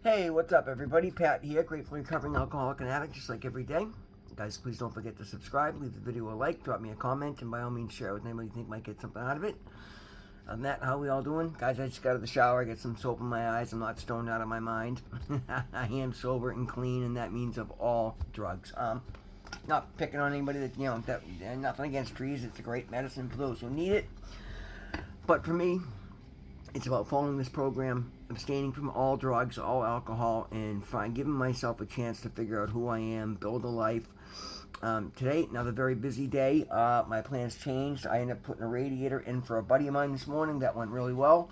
Hey, what's up, everybody? Pat here, grateful recovering alcoholic and addict, just like every day. Guys, please don't forget to subscribe, leave the video a like, drop me a comment, and by all means share it with anybody you think might get something out of it. Other than that, how we all doing? Guys, I just got out of the shower, I got some soap in my eyes, I'm not stoned out of my mind. I am sober and clean, and that means of all drugs. Not picking on anybody that, nothing against trees, it's a great medicine for those who need it. But for me, it's about following this program, abstaining from all drugs, all alcohol, and giving myself a chance to figure out who I am, build a life. Today, another very busy day. My plans changed. I ended up putting a radiator in for a buddy of mine this morning. That went really well.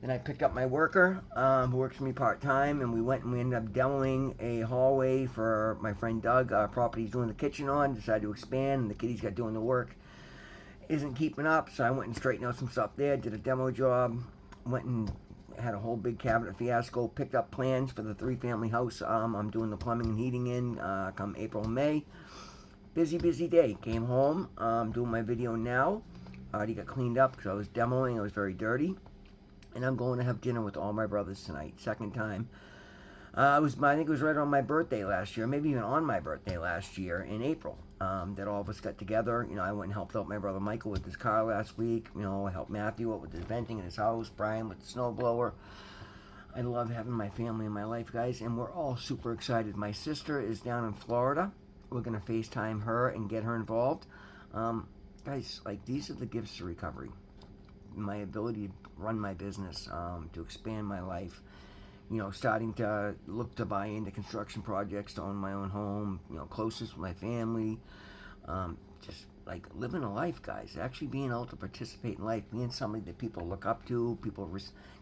Then I picked up my worker, who works for me part-time, and we ended up demoing a hallway for my friend Doug. Our property's doing the kitchen on, decided to expand, and the kid he's got doing the work isn't keeping up, so I went and straightened out some stuff there, did a demo job, went and had a whole big cabinet fiasco, picked up plans for the 3-family house I'm doing the plumbing and heating in come April and May. Busy day. Came home, doing my video now. Already got cleaned up because I was demoing, I was very dirty. And I'm going to have dinner with all my brothers tonight, second time. I think it was right on my birthday last year, maybe even on my birthday last year in April, that all of us got together. I went and helped out my brother Michael with his car last week. I helped Matthew out with his venting in his house, Brian with the snowblower. I love having my family in my life, guys, and we're all super excited. My sister is down in Florida. We're going to FaceTime her and get her involved. Guys, these are the gifts to recovery. My ability to run my business, to expand my life. Starting to look to buy into construction projects, to own my own home, closest with my family, just living a life, guys, actually being able to participate in life, being somebody that people look up to,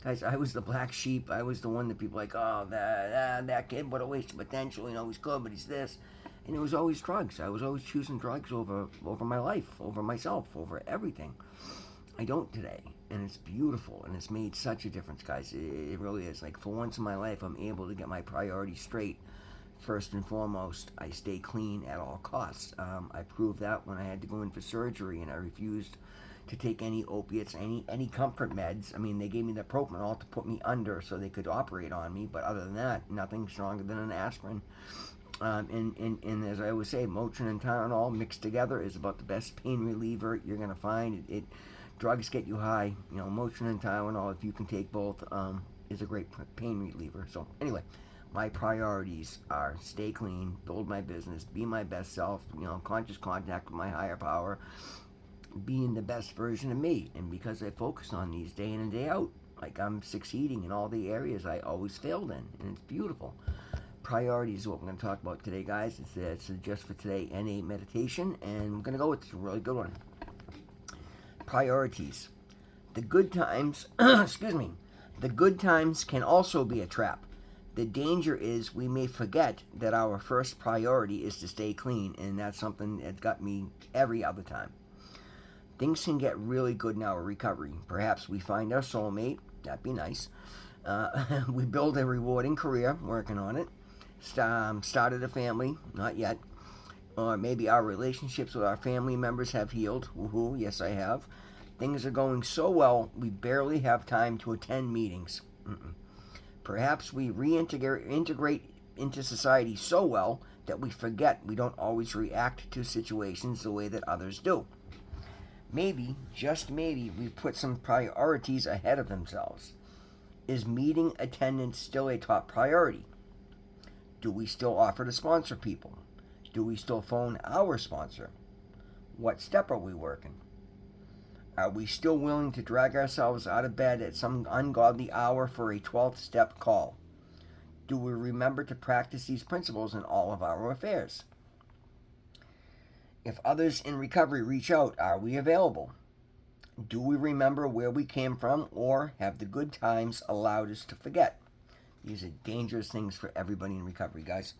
guys, I was the black sheep, I was the one that people that kid, what a waste of potential, he's good, but he's this, and it was always drugs. I was always choosing drugs over my life, over myself, over everything. I don't today, and it's beautiful, and it's made such a difference, guys. It really is. For once in my life, I'm able to get my priorities straight. First and foremost, I stay clean at all costs. I proved that when I had to go in for surgery, and I refused to take any opiates, any comfort meds. They gave me the propanol to put me under so they could operate on me, but other than that, nothing stronger than an aspirin. And as I always say, Motrin and Tylenol mixed together is about the best pain reliever you're going to find. Drugs get you high. Motrin and Tylenol, if you can take both, is a great pain reliever. So anyway, my priorities are stay clean, build my business, be my best self, conscious contact with my higher power, being the best version of me. And because I focus on these day in and day out, I'm succeeding in all the areas I always failed in, and it's beautiful. Priorities is what we're going to talk about today, guys. It's just for today NA meditation, and we're going to go with a really good one. Priorities. The good times, the good times can also be a trap. The danger is we may forget that our first priority is to stay clean, and that's something that got me every other time. Things can get really good in our recovery. Perhaps we find our soulmate. That'd be nice. We build a rewarding career, working on it. Started a family, not yet. Or maybe our relationships with our family members have healed. Woohoo, yes I have. Things are going so well, we barely have time to attend meetings. Perhaps we reintegrate into society so well that we forget we don't always react to situations the way that others do. Maybe, just maybe, we've put some priorities ahead of themselves. Is meeting attendance still a top priority? Do we still offer to sponsor people? Do we still phone our sponsor? What step are we working? Are we still willing to drag ourselves out of bed at some ungodly hour for a 12th step call? Do we remember to practice these principles in all of our affairs? If others in recovery reach out, are we available? Do we remember where we came from, or have the good times allowed us to forget? These are dangerous things for everybody in recovery, guys.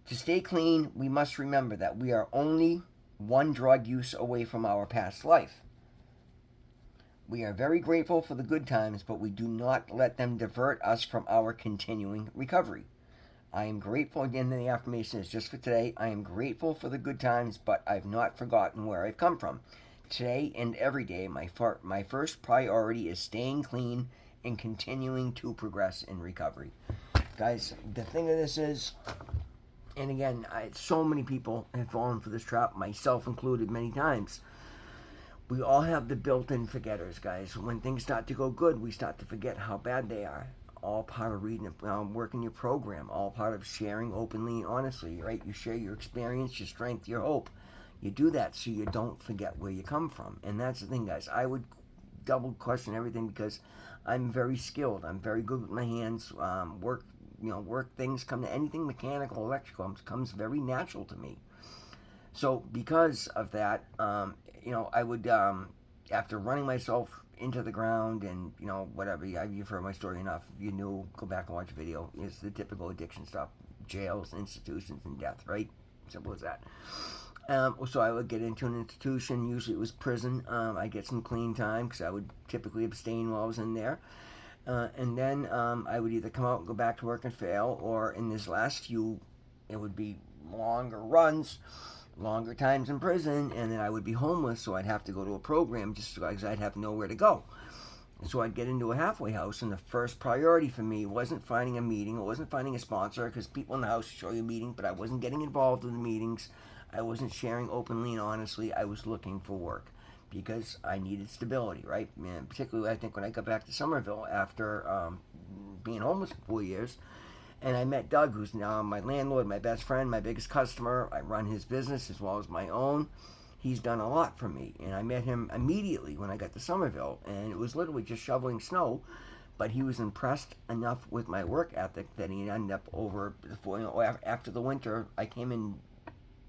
To stay clean, we must remember that we are only one drug use away from our past life. We are very grateful for the good times, but we do not let them divert us from our continuing recovery. I am grateful, again, the affirmation is just for today. I am grateful for the good times, but I've not forgotten where I've come from. Today and every day, my first priority is staying clean and continuing to progress in recovery. Guys, the thing of this is, and again, so many people have fallen for this trap, myself included many times. We all have the built-in forgetters, guys. When things start to go good, we start to forget how bad they are. All part of reading, working your program, all part of sharing openly and honestly, right? You share your experience, your strength, your hope. You do that so you don't forget where you come from. And that's the thing, guys. I would double question everything because I'm very skilled. I'm very good with my hands. Work things, come to anything mechanical, electrical, comes very natural to me. So because of that, I would, after running myself into the ground and, whatever, you've heard my story enough. You knew, go back and watch a video. It's the typical addiction stuff. Jails, institutions, and death, right? Simple as that. So I would get into an institution. Usually it was prison. I'd get some clean time because I would typically abstain while I was in there. And then I would either come out and go back to work and fail, or in this last few, it would be longer runs, longer times in prison, and then I would be homeless, so I'd have to go to a program just because I'd have nowhere to go. And so I'd get into a halfway house, and the first priority for me wasn't finding a meeting, it wasn't finding a sponsor, because people in the house show you a meeting, but I wasn't getting involved in the meetings, I wasn't sharing openly and honestly, I was looking for work. Because I needed stability, right? And particularly, I think, when I got back to Somerville after being homeless for 4 years, and I met Doug, who's now my landlord, my best friend, my biggest customer. I run his business as well as my own. He's done a lot for me, and I met him immediately when I got to Somerville, and it was literally just shoveling snow, but he was impressed enough with my work ethic that he ended up after the winter. I came in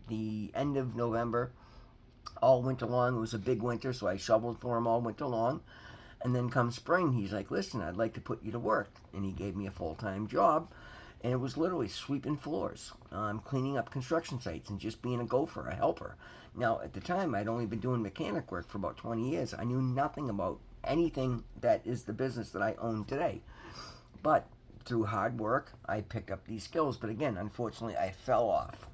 the end of November. All winter long, it was a big winter, so I shoveled for him all winter long. And then come spring, he's like, listen, I'd like to put you to work. And he gave me a full-time job, and it was literally sweeping floors, cleaning up construction sites, and just being a gopher, a helper. Now, at the time, I'd only been doing mechanic work for about 20 years. I knew nothing about anything that is the business that I own today. But through hard work, I picked up these skills. But again, unfortunately, I fell off.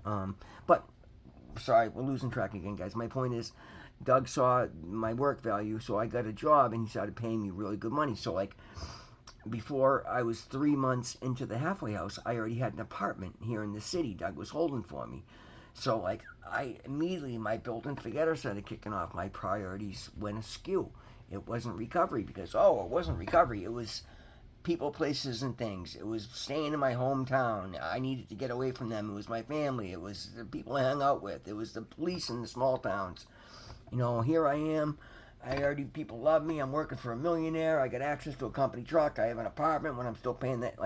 Sorry, we're losing track again, guys. My point is, Doug saw my work value, so I got a job, and he started paying me really good money. So, before I was 3 months into the halfway house, I already had an apartment here in the city Doug was holding for me. So, I immediately, my built-in forgetter started kicking off. My priorities went askew. It wasn't recovery because, it wasn't recovery. It was people, places, and things. It was staying in my hometown. I needed to get away from them. It was my family. It was the people I hung out with. It was the police in the small towns. Here I am. People love me. I'm working for a millionaire. I got access to a company truck. I have an apartment when I'm still paying that.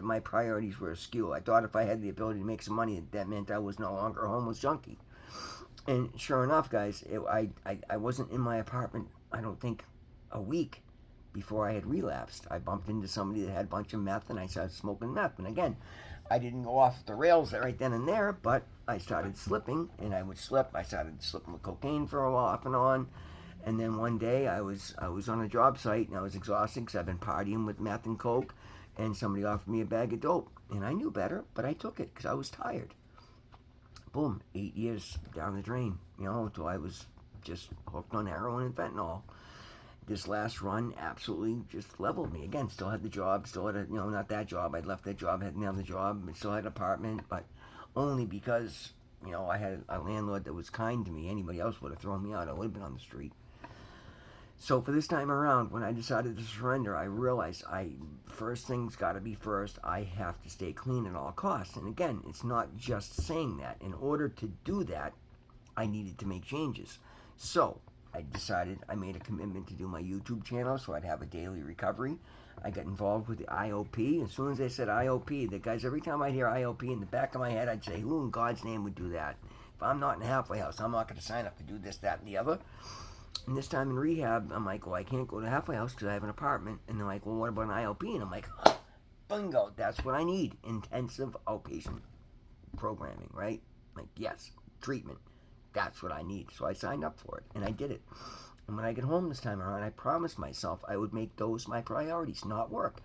My priorities were askew. I thought if I had the ability to make some money, that meant I was no longer a homeless junkie. And sure enough, guys, I wasn't in my apartment, I don't think, a week before I had relapsed. I bumped into somebody that had a bunch of meth, and I started smoking meth. And again, I didn't go off the rails right then and there, but I started slipping, and I would slip. I started slipping with cocaine for a while, off and on. And then one day, I was on a job site, and I was exhausted because I've been partying with meth and coke, and somebody offered me a bag of dope. And I knew better, but I took it because I was tired. Boom, 8 years down the drain, until I was just hooked on heroin and fentanyl. This last run absolutely just leveled me. Again, still had the job, still had not that job. I'd left that job, had another job, but still had an apartment, but only because, I had a landlord that was kind to me. Anybody else would have thrown me out. I would have been on the street. So for this time around, when I decided to surrender, I realized first thing's got to be first. I have to stay clean at all costs. And again, it's not just saying that. In order to do that, I needed to make changes. So I made a commitment to do my YouTube channel so I'd have a daily recovery. I got involved with the IOP. As soon as they said IOP, every time I hear IOP in the back of my head, I'd say, who in God's name would do that? If I'm not in a halfway house, I'm not going to sign up to do this, that, and the other. And this time in rehab, I'm like, well, I can't go to halfway house because I have an apartment. And they're like, well, what about an IOP? And I'm like, bingo, that's what I need. Intensive outpatient programming, right? Yes, treatment. That's what I need. So I signed up for it, and I did it. And when I get home this time around, I promised myself I would make those my priorities, not work.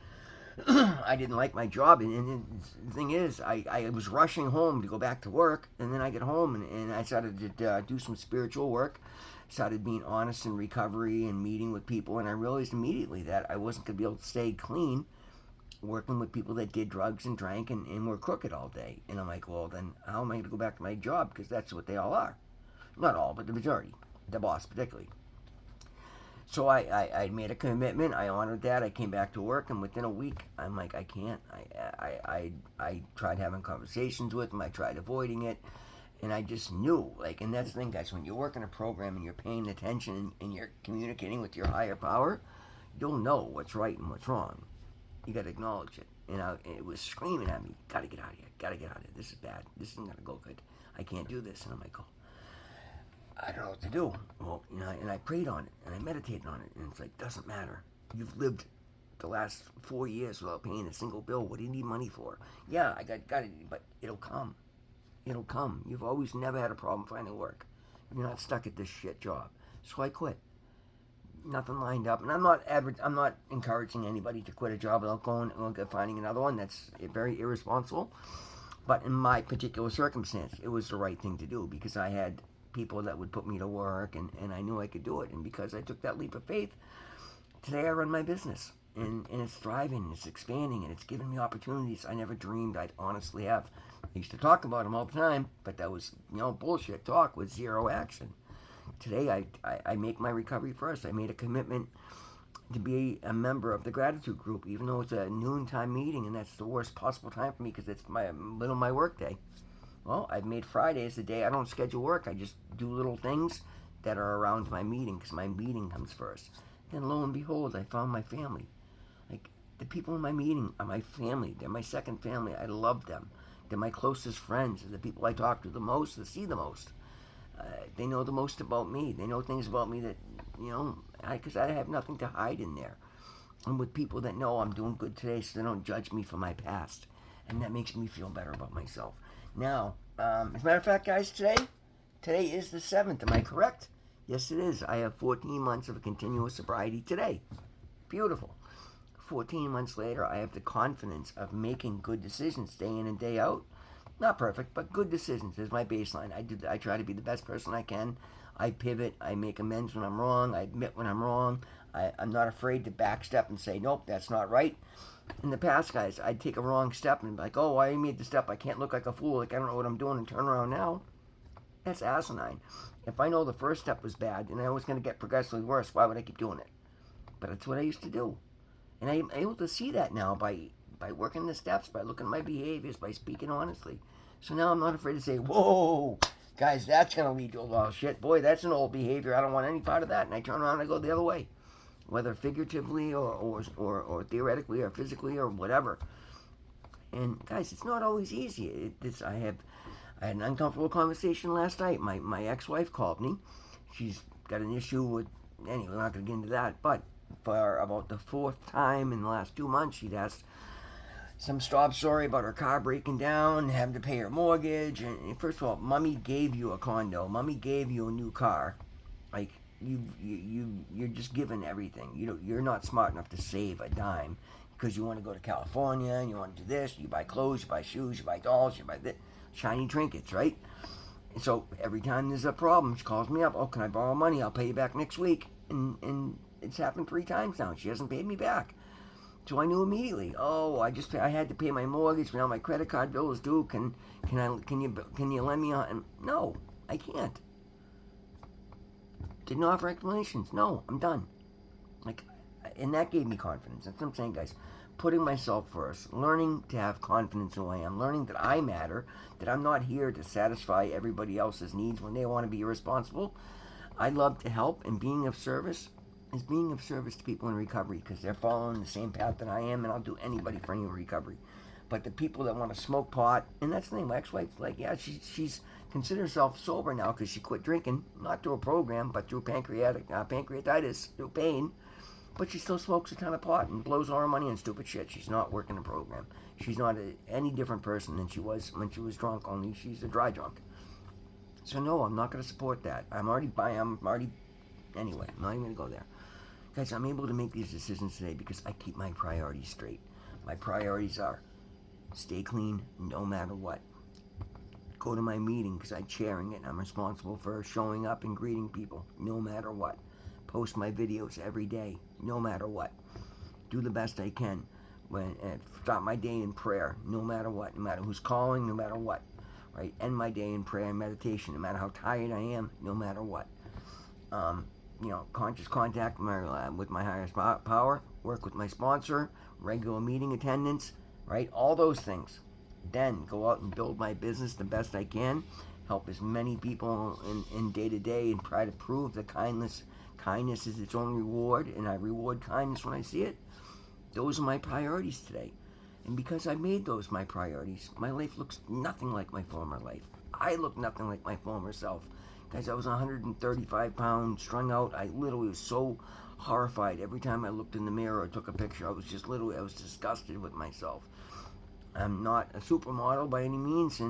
I didn't like my job, and the thing is, I was rushing home to go back to work, and then I get home, and I started to do some spiritual work, started being honest in recovery and meeting with people, and I realized immediately that I wasn't going to be able to stay clean working with people that did drugs and drank and were crooked all day. And I'm like, well, then how am I going to go back to my job? Because that's what they all are. Not all, but the majority, the boss particularly. So I made a commitment. I honored that. I came back to work, and within a week, I'm like, I can't. I tried having conversations with him. I tried avoiding it, and I just knew. Like, and that's the thing, guys. When you work in a program and you're paying attention and you're communicating with your higher power, you'll know what's right and what's wrong. You got to acknowledge it. It was screaming at me. Got to get out of here. Got to get out of here. This is bad. This isn't gonna go good. I can't do this. And I'm like, oh, I don't know what to do. Well, and I prayed on it, and I meditated on it, and it's like, doesn't matter. You've lived the last 4 years without paying a single bill. What do you need money for? Yeah, I got it, but it'll come. It'll come. You've always never had a problem finding work. You're not stuck at this shit job. So I quit. Nothing lined up, and I'm not encouraging anybody to quit a job without going and finding another one. That's very irresponsible. But in my particular circumstance, it was the right thing to do because I had people that would put me to work, and I knew I could do it. And because I took that leap of faith, today I run my business, and it's thriving, and it's expanding, and it's giving me opportunities I never dreamed I'd honestly have. I used to talk about them all the time, but that was, bullshit talk with zero action. Today I make my recovery first. I made a commitment to be a member of the gratitude group, even though it's a noontime meeting, and that's the worst possible time for me because it's middle of my work day. Well, I've made Fridays the day I don't schedule work. I just do little things that are around my meeting because my meeting comes first. Then lo and behold, I found my family. Like, the people in my meeting are my family. They're my second family. I love them. They're my closest friends. They're the people I talk to the most, that see the most. They know the most about me. They know things about me that, because I have nothing to hide in there. I'm with people that know I'm doing good today so they don't judge me for my past. And that makes me feel better about myself. Now, as a matter of fact, guys, today is the 7th. Am I correct? Yes, it is. I have 14 months of continuous sobriety today. Beautiful. 14 months later, I have the confidence of making good decisions day in and day out. Not perfect, but good decisions is my baseline. I try to be the best person I can. I pivot. I make amends when I'm wrong. I admit when I'm wrong. I'm not afraid to backstep and say, nope, that's not right. In the past, guys, I'd take a wrong step and be like, oh, I made the step. I can't look like a fool. Like, I don't know what I'm doing, and turn around now. That's asinine. If I know the first step was bad and I was going to get progressively worse, why would I keep doing it? But that's what I used to do. And I'm able to see that now by working the steps, by looking at my behaviors, by speaking honestly. So now I'm not afraid to say, whoa, guys, that's going to lead to a lot of shit. Boy, that's an old behavior. I don't want any part of that. And I turn around and I go the other way, whether figuratively or theoretically or physically or whatever. And guys, it's not always easy. I had an uncomfortable conversation last night. My ex-wife called me. She's got an issue with, anyway, we're not going to get into that, but for about the 4th time in the last 2 months, she'd asked some sob story about her car breaking down, having to pay her mortgage. And first of all, mommy gave you a condo. Mommy gave you a new car. Like, you're just given everything. You're not smart enough to save a dime because you want to go to California and you want to do this. You buy clothes, you buy shoes, you buy dolls, you buy this, shiny trinkets, right? And so every time there's a problem, she calls me up. Oh, can I borrow money? I'll pay you back next week. And it's happened 3 times now. She hasn't paid me back. So I knew immediately. Oh, I had to pay my mortgage. Now my credit card bill is due. Can you lend me on? No, I can't. Didn't offer explanations. No, I'm done. And that gave me confidence. That's what I'm saying, guys. Putting myself first, learning to have confidence in who I am, learning that I matter, that I'm not here to satisfy everybody else's needs when they want to be irresponsible. I love to help, and being of service is being of service to people in recovery because they're following the same path that I am, and I'll do anybody for any recovery. But the people that want to smoke pot, and that's the thing, my ex-wife's like, yeah, she's considered herself sober now because she quit drinking, not through a program, but through pancreatitis, through pain. But she still smokes a ton of pot and blows all her money on stupid shit. She's not working a program. She's not any different person than she was when she was drunk, only she's a dry drunk. So no, I'm not going to support that. Anyway, I'm not even going to go there. Guys, I'm able to make these decisions today because I keep my priorities straight. My priorities are stay clean no matter what. Go to my meeting because I'm chairing it. I'm responsible for showing up and greeting people no matter what. Post my videos every day no matter what. Do the best I can. Start my day in prayer no matter what. No matter who's calling, no matter what. Right? End my day in prayer and meditation no matter how tired I am, no matter what. Conscious contact with my highest power. Work with my sponsor. Regular meeting attendance. Right? All those things. Then go out and build my business the best I can. Help as many people in day to day and try to prove that kindness is its own reward, and I reward kindness when I see it. Those are my priorities today. And because I made those my priorities, my life looks nothing like my former life. I look nothing like my former self. Guys, I was 135 pounds, strung out. I literally was so horrified every time I looked in the mirror or took a picture. I was disgusted with myself. I'm not a supermodel by any means,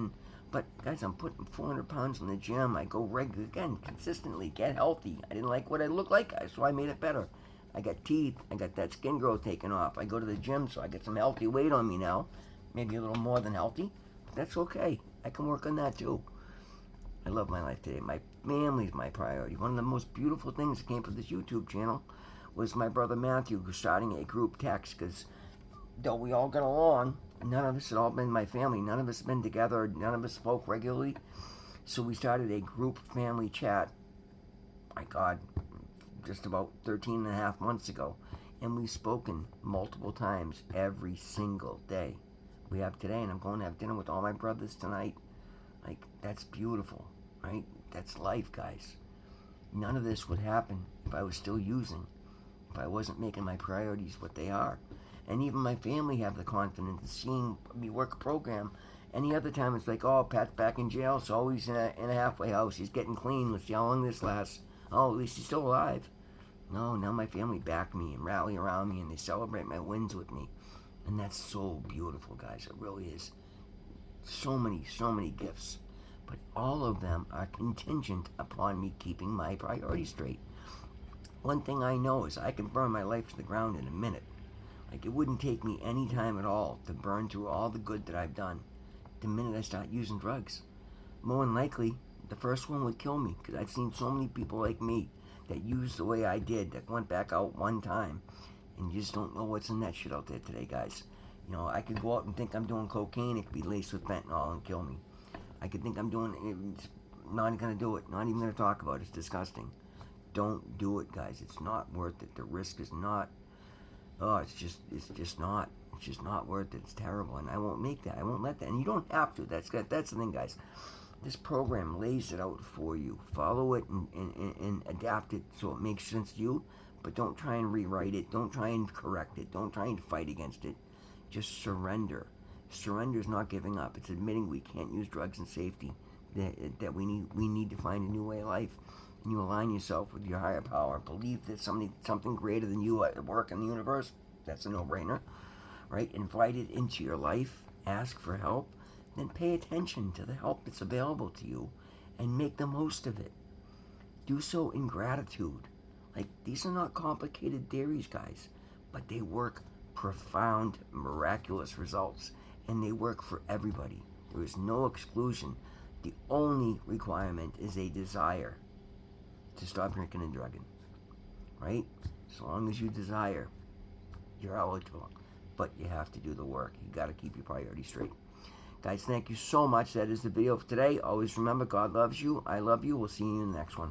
but guys, I'm putting 400 pounds in the gym. I go regular again, consistently, get healthy. I didn't like what I looked like, so I made it better. I got teeth. I got that skin growth taken off. I go to the gym, so I get some healthy weight on me now. Maybe a little more than healthy. But that's okay. I can work on that too. I love my life today. My family's my priority. One of the most beautiful things that came from this YouTube channel was my brother Matthew starting a group text, because though we all got along, none of us had all been my family. None of us had been together. None of us spoke regularly. So we started a group family chat, my God, just about 13 and a half months ago. And we've spoken multiple times every single day. We have today, and I'm going to have dinner with all my brothers tonight. Like, that's beautiful, right? That's life, guys. None of this would happen if I was still using, if I wasn't making my priorities what they are. And even my family have the confidence in seeing me work a program. Any other time it's like, oh, Pat's back in jail, so he's in a halfway house. He's getting clean. Let's see how long this lasts. Oh, at least he's still alive. No, now my family back me and rally around me, and they celebrate my wins with me. And that's so beautiful, guys. It really is. So many gifts. But all of them are contingent upon me keeping my priorities straight. One thing I know is I can burn my life to the ground in a minute. Like, it wouldn't take me any time at all to burn through all the good that I've done the minute I start using drugs. More than likely, the first one would kill me, because I've seen so many people like me that use the way I did, that went back out one time, and you just don't know what's in that shit out there today, guys. I could go out and think I'm doing cocaine. It could be laced with fentanyl and kill me. I could think I'm doing it. Not going to do it. Not even going to talk about it. It's disgusting. Don't do it, guys. It's not worth it. The risk is not. Oh, it's just not. It's just not worth it. It's terrible, and I won't make that. I won't let that. And you don't have to. That's the thing, guys. This program lays it out for you. Follow it and adapt it so it makes sense to you. But don't try and rewrite it. Don't try and correct it. Don't try and fight against it. Just surrender. Surrender is not giving up. It's admitting we can't use drugs in safety. That we need to find a new way of life. And you align yourself with your higher power. Believe that something greater than you at work in the universe. That's a no-brainer, right? Invite it into your life. Ask for help. Then pay attention to the help that's available to you and make the most of it. Do so in gratitude. Like, these are not complicated theories, guys, but they work profound, miraculous results, and they work for everybody. There is no exclusion. The only requirement is a desire to stop drinking and drugging, right? As long as you desire, you're eligible, but you have to do the work. You got to keep your priorities straight. Guys, thank you so much. That is the video for today. Always remember, God loves you. I love you. We'll see you in the next one.